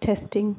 Testing.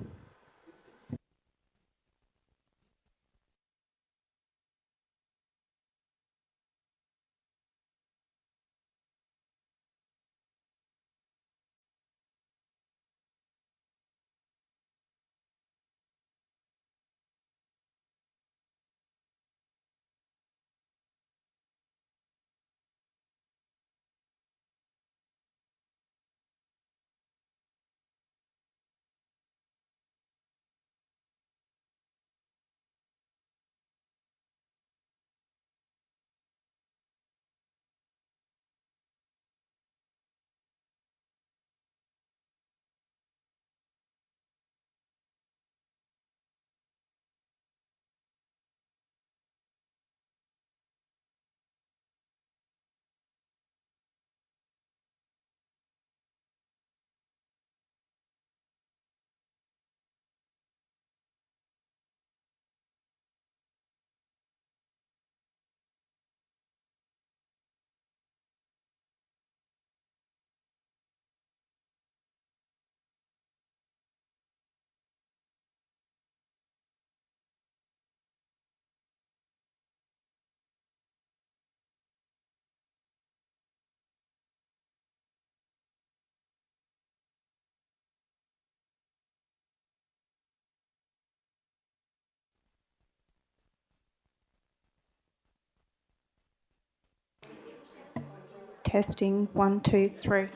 Testing 1, 2, 3.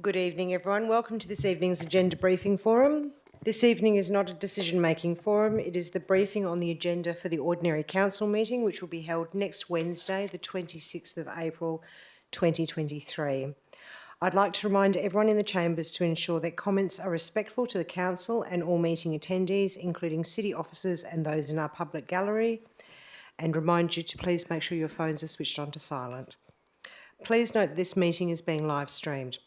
Good evening, everyone. Welcome to this evening's Agenda Briefing Forum. This evening is not a decision-making forum. It is the briefing on the agenda for the Ordinary Council meeting, which will be held next Wednesday, the 26th of April 2023. I'd like to remind everyone in the chambers to ensure that comments are respectful to the Council and all meeting attendees, including city officers and those in our public gallery, and remind you to please make sure your phones are switched on to silent. Please note that this meeting is being live streamed.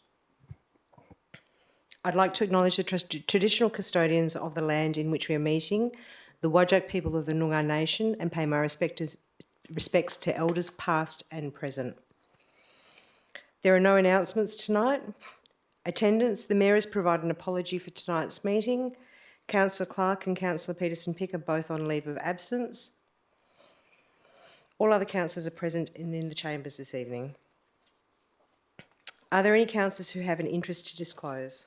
I'd like to acknowledge the traditional custodians of the land in which we are meeting, the Whadjuk people of the Noongar Nation, and pay my respects to elders past and present. There are no announcements tonight. Attendance, the Mayor has provided an apology for tonight's meeting. Councillor Clark and Councillor Peterson-Pick are both on leave of absence. All other councillors are present and in the chambers this evening. Are there any councillors who have an interest to disclose?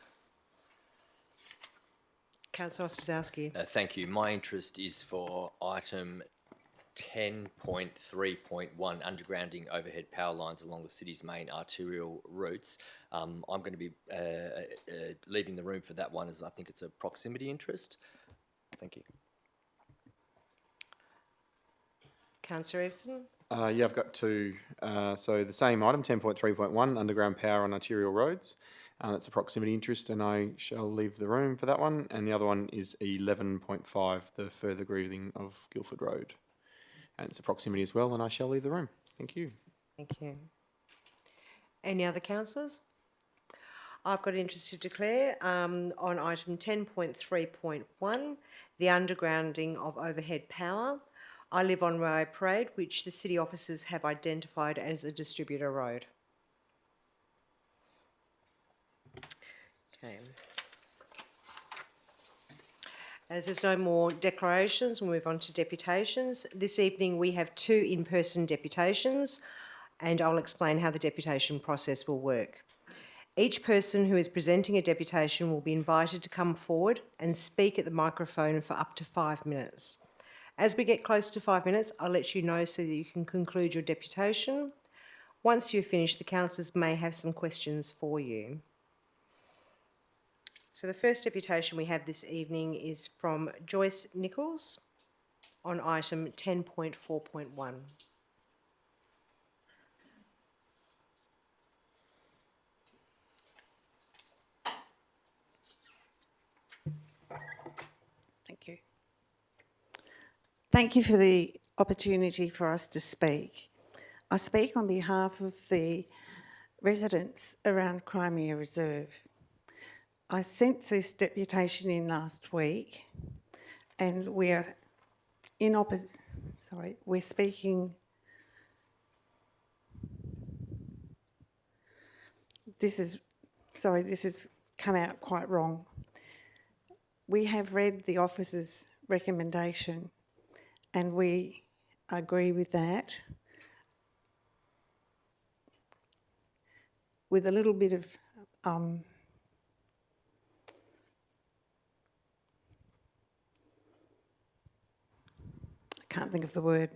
Councillor Ostaszewski. Thank you. My interest is for item 10.3.1, undergrounding overhead power lines along the city's main arterial routes. I'm going to be leaving the room for that one, as I think it's a proximity interest. Thank you. Councillor Evson. Yeah, I've got two. So the same item, 10.3.1, underground power on arterial roads. That's a proximity interest, and I shall leave the room for that one. And the other one is 11.5, the further grieving of Guildford Road. And it's a proximity as well, and I shall leave the room. Thank you. Thank you. Any other councillors? I've got interest to declare on item 10.3.1, the undergrounding of overhead power. I live on Rio Parade, which the city officers have identified as a distributor road. Okay. As there's no more declarations, we'll move on to deputations. This evening we have 2 in-person deputations, and I'll explain how the deputation process will work. Each person who is presenting a deputation will be invited to come forward and speak at the microphone for up to 5 minutes. As we get close to 5 minutes, I'll let you know so that you can conclude your deputation. Once you've finished, the councillors may have some questions for you. So the first deputation we have this evening is from Joyce Nichols on item 10.4.1. Thank you. Thank you for the opportunity for us to speak. I speak on behalf of the residents around Crimea Reserve. I sent this deputation in last week, and we're speaking. This has come out quite wrong. We have read the officer's recommendation, and we agree with that, with a little bit of I can't think of the word.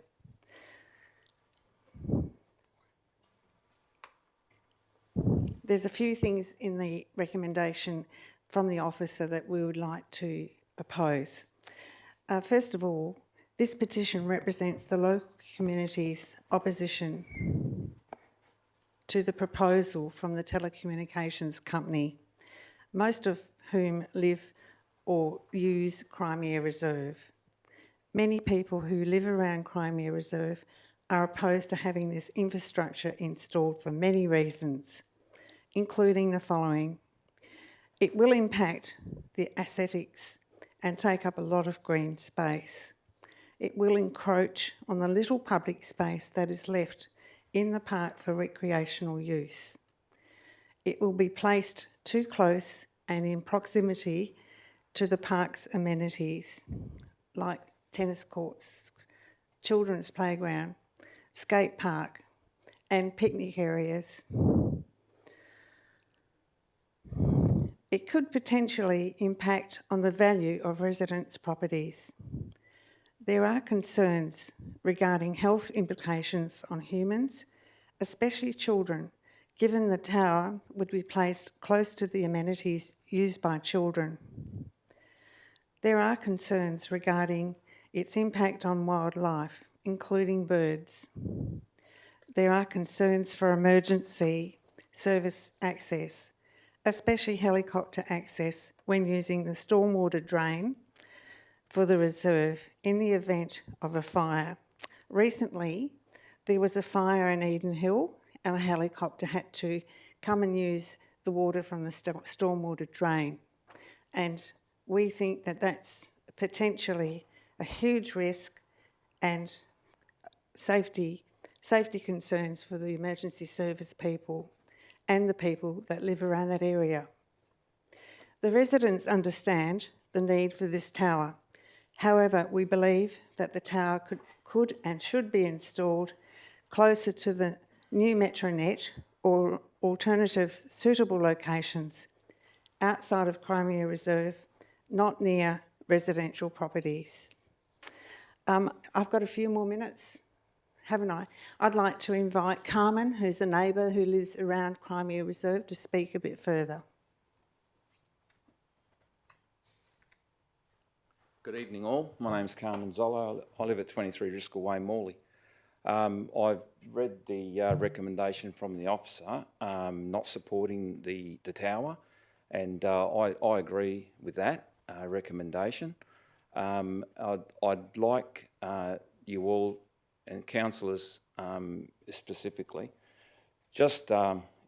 There's a few things in the recommendation from the officer that we would like to oppose. First of all, this petition represents the local community's opposition to the proposal from the telecommunications company, most of whom live or use Crimea Reserve. Many people who live around Crimea Reserve are opposed to having this infrastructure installed for many reasons, including the following. It will impact the aesthetics and take up a lot of green space. It will encroach on the little public space that is left in the park for recreational use. It will be placed too close and in proximity to the park's amenities, like tennis courts, children's playground, skate park, and picnic areas. It could potentially impact on the value of residents' properties. There are concerns regarding health implications on humans, especially children, given the tower would be placed close to the amenities used by children. There are concerns regarding its impact on wildlife, including birds. There are concerns for emergency service access, especially helicopter access when using the stormwater drain for the reserve in the event of a fire. Recently, there was a fire in Eden Hill and a helicopter had to come and use the water from the stormwater drain. And we think that that's potentially a huge risk and safety concerns for the emergency service people and the people that live around that area. The residents understand the need for this tower. However, we believe that the tower could and should be installed closer to the new Metronet or alternative suitable locations outside of Crimea Reserve, not near residential properties. I've got a few more minutes, haven't I? I'd like to invite Carmen, who's a neighbour who lives around Crimea Reserve, to speak a bit further. Good evening all. My name's Carmen Zola. I live at 23 Driscoll Way, Morley. I've read the recommendation from the officer not supporting the tower, and I agree with that recommendation. I'd like you all and councillors specifically, just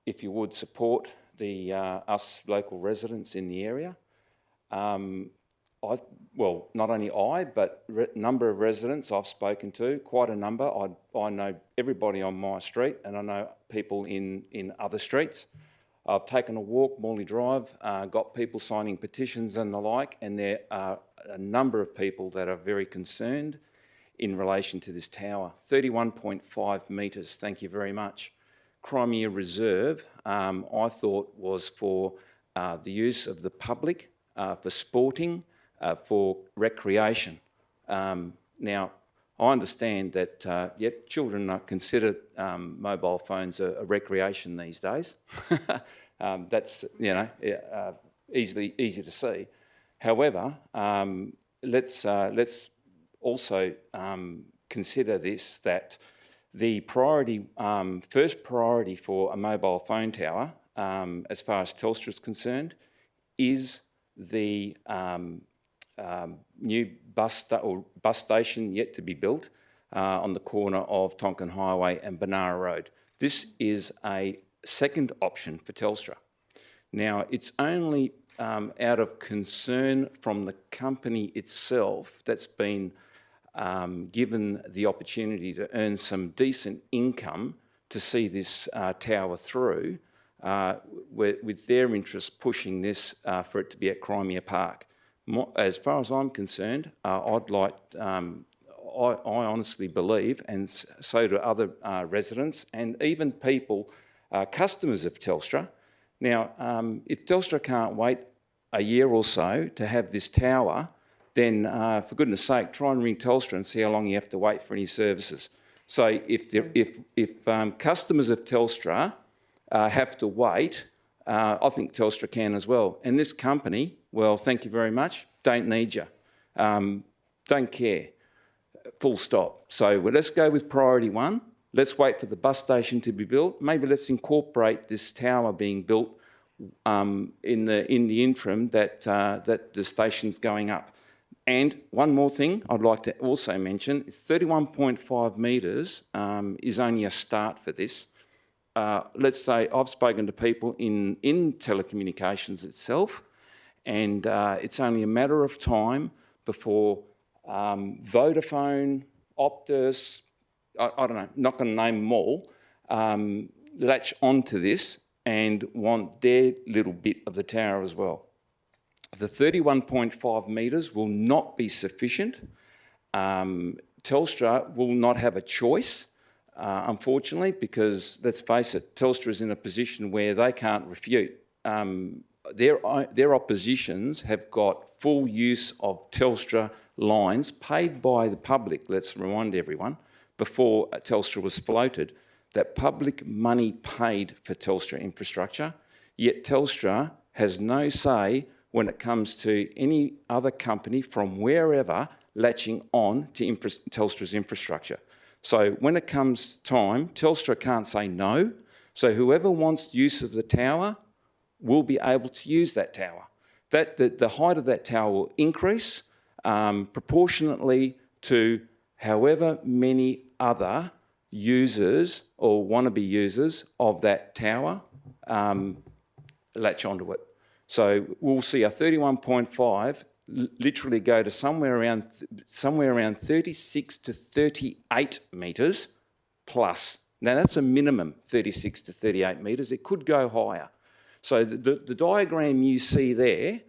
if you would support the us local residents in the area. Well, not only I, but a number of residents I've spoken to, quite a number. I know everybody on my street, and I know people in other streets. I've taken a walk, Morley Drive, got people signing petitions and the like, and there are a number of people that are very concerned in relation to this tower. 31.5 metres, thank you very much. Crimea Reserve, I thought was for the use of the public, for sporting, for recreation. Now, I understand that, yep, children are considered mobile phones a recreation these days. That's, you know, easy to see. However, let's also consider this, that the priority, first priority for a mobile phone tower, as far as Telstra is concerned, is the new bus station yet to be built on the corner of Tonkin Highway and Benara Road. This is a second option for Telstra. Now, it's only out of concern from the company itself that's been given the opportunity to earn some decent income to see this tower through, with their interest pushing this for it to be at Crimea Park. As far as I'm concerned, I'd like, I honestly believe, and so do other residents and even people, customers of Telstra. Now, if Telstra can't wait a year or so to have this tower, then for goodness sake, try and ring Telstra and see how long you have to wait for any services. So if customers of Telstra have to wait, I think Telstra can as well. And this company, well, thank you very much, don't need you, don't care, full stop. So let's go with priority one. Let's wait for the bus station to be built. Maybe let's incorporate this tower being built in the interim that the station's going up. And one more thing I'd like to also mention is 31.5 metres is only a start for this. Let's say I've spoken to people in telecommunications itself, and it's only a matter of time before Vodafone, Optus, I don't know, not going to name them all, latch onto this and want their little bit of the tower as well. The 31.5 metres will not be sufficient. Telstra will not have a choice, unfortunately, because let's face it, Telstra is in a position where they can't refute. Their oppositions have got full use of Telstra lines paid by the public, let's remind everyone, before Telstra was floated. that public money paid for Telstra infrastructure, yet Telstra has no say when it comes to any other company from wherever latching on to Telstra's infrastructure. So when it comes time, Telstra can't say no. So whoever wants use of the tower will be able to use that tower. The height of that tower will increase proportionately to however many other users or wannabe users of that tower latch onto it. So we'll see a 31.5 literally go to somewhere around 36 to 38 metres plus. Now that's a minimum 36 to 38 metres. It could go higher. So the diagram you see there,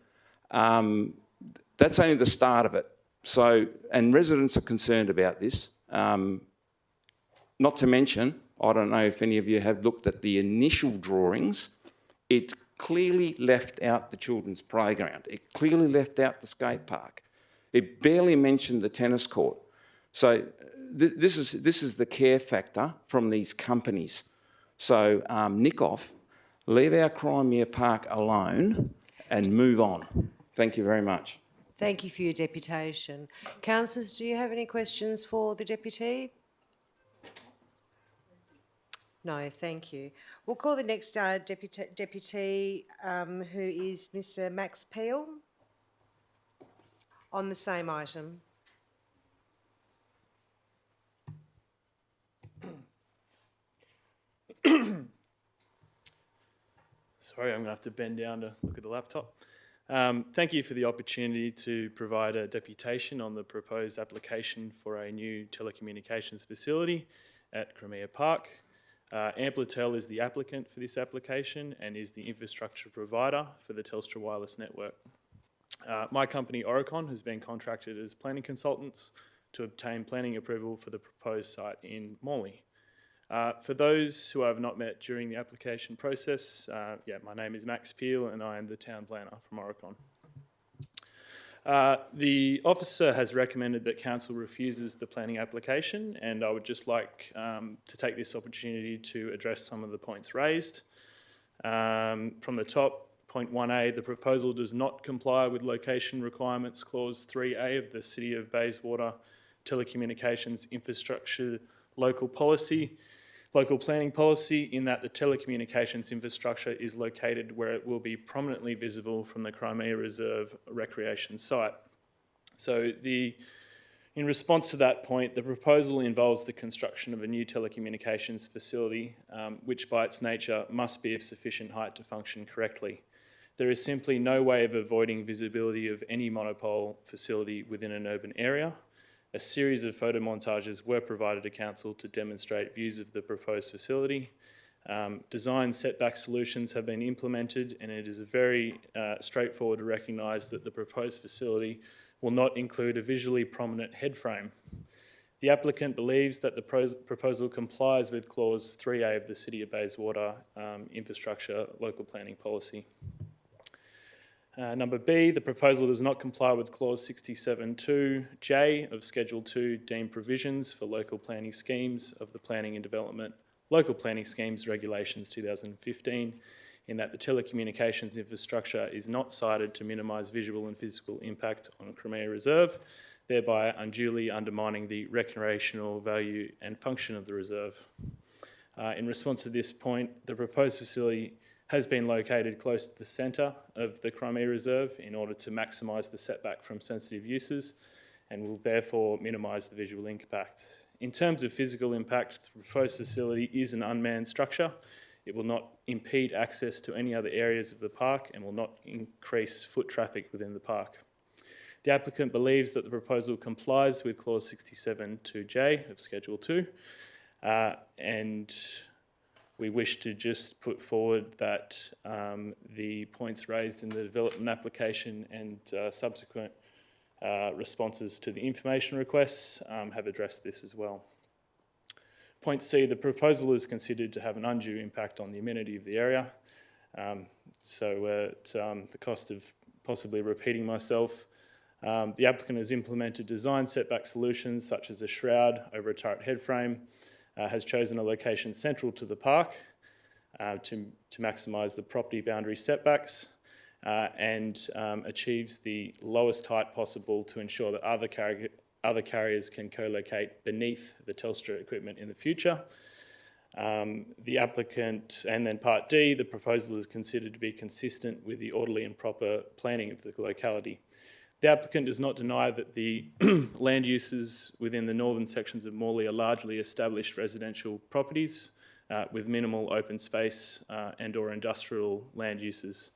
that's only the start of it. So, and residents are concerned about this. Not to mention, I don't know if any of you have looked at the initial drawings, it clearly left out the children's playground. It clearly left out the skate park. It barely mentioned the tennis court. So this is the care factor from these companies. So nick off, leave our Crimea Park alone and move on. Thank you very much. Thank you for your deputation. Councillors, do you have any questions for the deputy? No, thank you. We'll call the next deputy who is Mr Max Peel on the same item. Sorry, I'm going to have to bend down to look at the laptop. Thank you for the opportunity to provide a deputation on the proposed application for a new telecommunications facility at Crimea Park. Amplitel is the applicant for this application and is the infrastructure provider for the Telstra wireless network. My company, Oricon, has been contracted as planning consultants to obtain planning approval for the proposed site in Morley. For those who I have not met during the application process, my name is Max Peel and I am the town planner from Oricon. The officer has recommended that council refuses the planning application, and I would just like to take this opportunity to address some of the points raised. From the top, point 1A, the proposal does not comply with location requirements clause 3A of the City of Bayswater Telecommunications Infrastructure Local Planning Policy, in that the telecommunications infrastructure is located where it will be prominently visible from the Crimea Reserve recreation site. So in response to that point, the proposal involves the construction of a new telecommunications facility, which by its nature must be of sufficient height to function correctly. There is simply no way of avoiding visibility of any monopole facility within an urban area. A series of photo montages were provided to council to demonstrate views of the proposed facility. Design setback solutions have been implemented, and it is very straightforward to recognise that the proposed facility will not include a visually prominent head frame. The applicant believes that the proposal complies with clause 3A of the City of Bayswater Infrastructure Local Planning Policy. Number B, the proposal does not comply with clause 67.2J of Schedule 2 deemed provisions for local planning schemes of the Planning and Development Local Planning Schemes Regulations 2015, in that the telecommunications infrastructure is not sited to minimise visual and physical impact on Crimea Reserve, thereby unduly undermining the recreational value and function of the reserve. In response to this point, the proposed facility has been located close to the centre of the Crimea Reserve in order to maximise the setback from sensitive uses, and will therefore minimise the visual impact. In terms of physical impact, the proposed facility is an unmanned structure. It will not impede access to any other areas of the park and will not increase foot traffic within the park. The applicant believes that the proposal complies with clause 67.2J of Schedule 2, and we wish to just put forward that the points raised in the development application and subsequent responses to the information requests have addressed this as well. Point C, the proposal is considered to have an undue impact on the amenity of the area. At the cost of possibly repeating myself, the applicant has implemented design setback solutions such as a shroud over a turret head frame, has chosen a location central to the park to maximise the property boundary setbacks and achieves the lowest height possible to ensure that other carriers can co-locate beneath the Telstra equipment in the future. The applicant, and then part D, the proposal is considered to be consistent with the orderly and proper planning of the locality. The applicant does not deny that the land uses within the northern sections of Morley are largely established residential properties with minimal open space and or industrial land uses.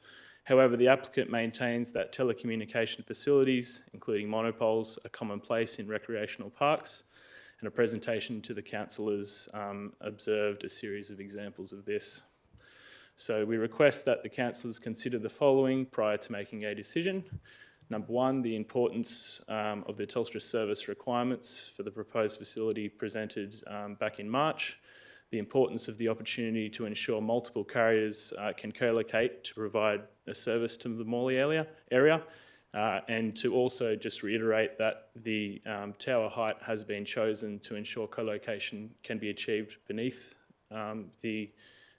However, the applicant maintains that telecommunication facilities, including monopoles, are commonplace in recreational parks, and a presentation to the councillors observed a series of examples of this. So we request that the councillors consider the following prior to making a decision. Number one, the importance of the Telstra service requirements for the proposed facility presented back in March, the importance of the opportunity to ensure multiple carriers can co-locate to provide a service to the Morley area, and to also just reiterate that the tower height has been chosen to ensure co-location can be achieved beneath the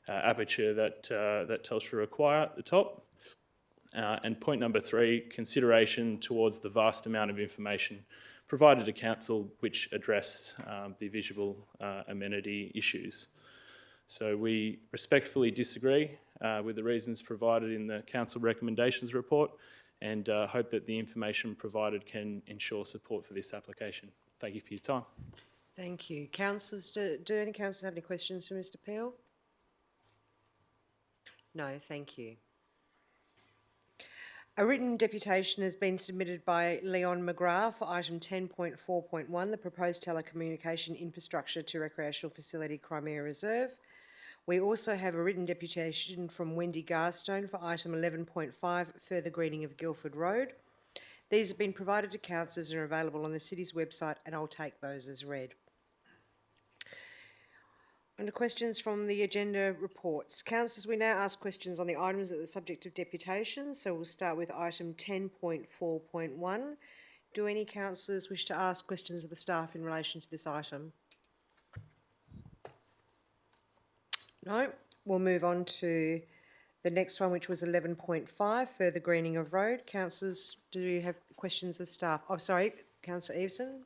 aperture that Telstra require at the top. And point number three, consideration towards the vast amount of information provided to council which address the visual amenity issues. So we respectfully disagree with the reasons provided in the council recommendations report and hope that the information provided can ensure support for this application. Thank you for your time. Thank you. Councillors, do any councillors have any questions for Mr Peel? No, thank you. A written deputation has been submitted by Leon McGrath for item 10.4.1, the proposed telecommunication infrastructure to recreational facility Crimea Reserve. We also have a written deputation from Wendy Garstone for item 11.5, further greening of Guildford Road. These have been provided to councillors and are available on the city's website, and I'll take those as read. Under questions from the agenda reports. Councillors, we now ask questions on the items that are the subject of deputation. So we'll start with item 10.4.1. Do any councillors wish to ask questions of the staff in relation to this item? No. We'll move on to the next one, which was 11.5, further greening of road. Councillors, do you have questions of staff? Oh, sorry, Councillor Eveson.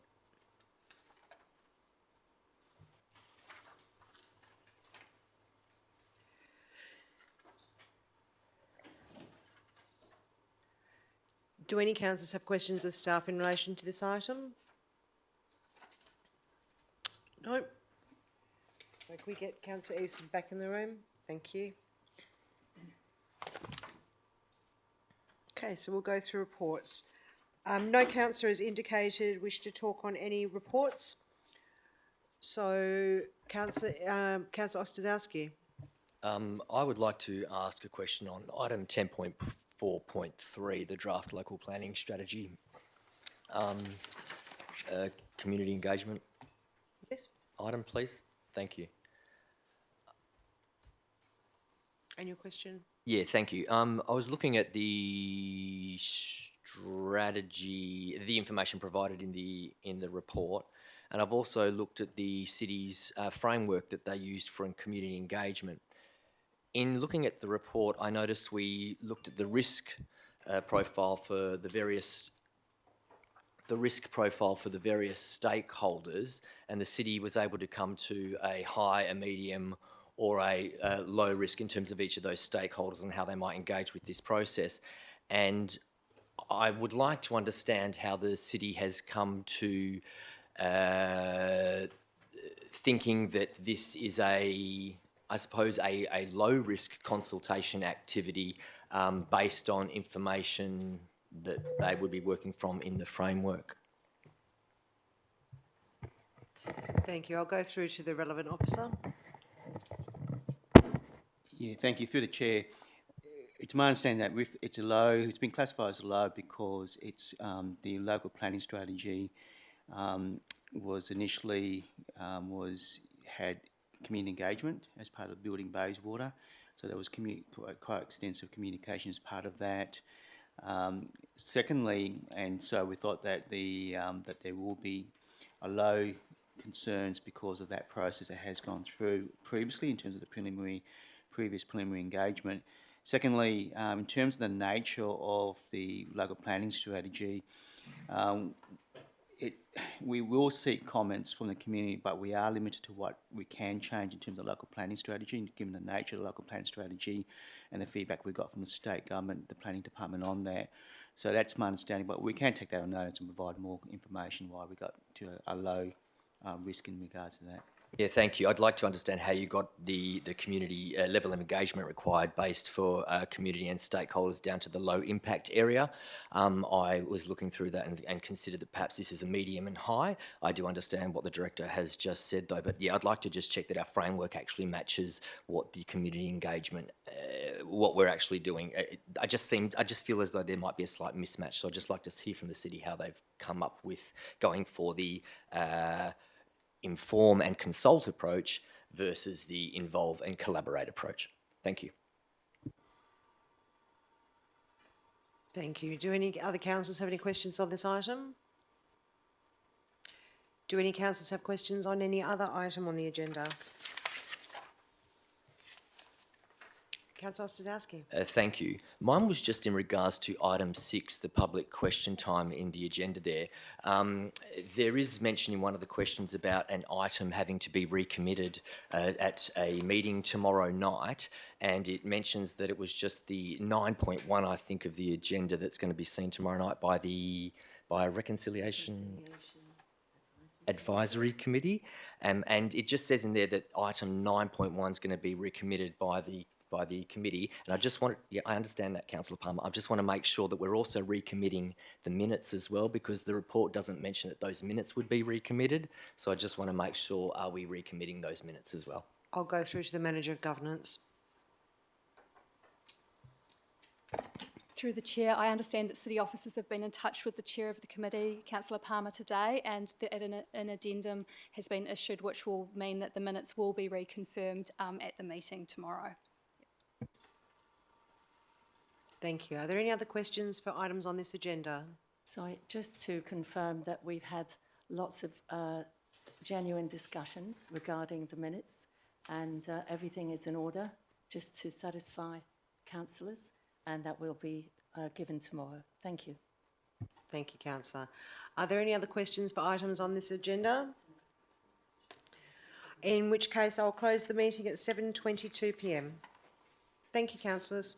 Do any councillors have questions of staff in relation to this item? No. So can we get Councillor Easton back in the room? Thank you. Okay, so we'll go through reports. No councillor has indicated wish to talk on any reports. So, Councillor Ostaszewski. I would like to ask a question on item 10.4.3, the draft local planning strategy, community engagement Yes. item, please. Thank you. And your question? Yeah, thank you. I was looking at the strategy, the information provided in the report, and I've also looked at the city's framework that they used for community engagement. In looking at the report, I noticed we looked at the risk profile for the various stakeholders, and the city was able to come to a high, a medium, or a low risk in terms of each of those stakeholders and how they might engage with this process. And I would like to understand how the city has come to thinking that this is I suppose a low risk consultation activity based on information that they would be working from in the framework. Thank you. I'll go through to the relevant officer. Yeah, thank you. Through the chair, it's my understanding that it's been classified as a low because it's the local planning strategy was initially had community engagement as part of building Bayswater, so there was quite extensive communication as part of that. Secondly, and so we thought that that there will be a low concerns because of that process that has gone through previously in terms of the previous preliminary engagement. Secondly, in terms of the nature of the local planning strategy, we will seek comments from the community, but we are limited to what we can change in terms of local planning strategy, given the nature of the local planning strategy and the feedback we got from the state government, the planning department on that. So that's my understanding, but we can take that on notice and provide more information why we got to a low risk in regards to that. Yeah, thank you. I'd like to understand how you got the community level of engagement required based for community and stakeholders down to the low impact area. I was looking through that and considered that perhaps this is a medium and high. I do understand what the director has just said though, but yeah, I'd like to just check that our framework actually matches what the community engagement, what we're actually doing. I just feel as though there might be a slight mismatch. So I'd just like to hear from the city how they've come up with going for the inform and consult approach versus the involve and collaborate approach. Thank you. Thank you. Do any other councillors have any questions on this item? Do any councillors have questions on any other item on the agenda? Councillor Ostaszewski. Thank you. Mine was just in regards to item 6, the public question time in the agenda there. There is mention in one of the questions about an item having to be recommitted at a meeting tomorrow night, and it mentions that it was just the 9.1, I think, of the agenda that's going to be seen tomorrow night by a reconciliation advisory committee, and it just says in there that item 9.1 is going to be recommitted by the committee, and I just want, I understand that, Councillor Palmer. I just want to make sure that we're also recommitting the minutes as well, because the report doesn't mention that those minutes would be recommitted. So I just want to make sure, are we recommitting those minutes as well? I'll go through to the Manager of Governance. Through the Chair, I understand that city officers have been in touch with the Chair of the committee, Councillor Palmer, today, and that an addendum has been issued which will mean that the minutes will be reconfirmed at the meeting tomorrow. Thank you. Are there any other questions for items on this agenda? So just to confirm that we've had lots of genuine discussions regarding the minutes, and everything is in order, just to satisfy councillors, and that will be given tomorrow. Thank you. Thank you, Councillor. Are there any other questions for items on this agenda? In which case I'll close the meeting at 7:22 p.m. Thank you, councillors.